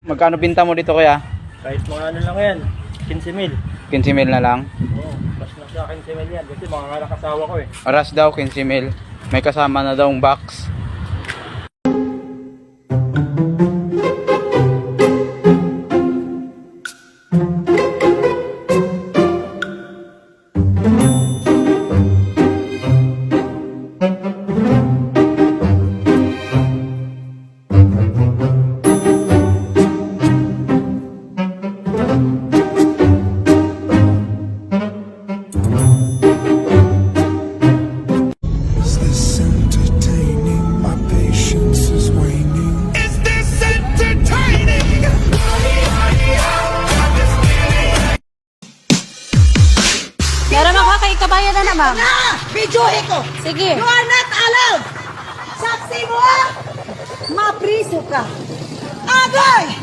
Magkano binta mo dito kuya? Kahit mga ano lang yan, 15,000. 15,000 na lang. Oo, mas na sa akin 15,000 yan. Kasi mga kalakasawa ko eh. Oras daw 15,000. May kasama na daw box. Meron ako kay kabayan na naman. Na! Videohe ko! Sige. You are not allowed! Saksi mo ah! Mapriso ka! Agay!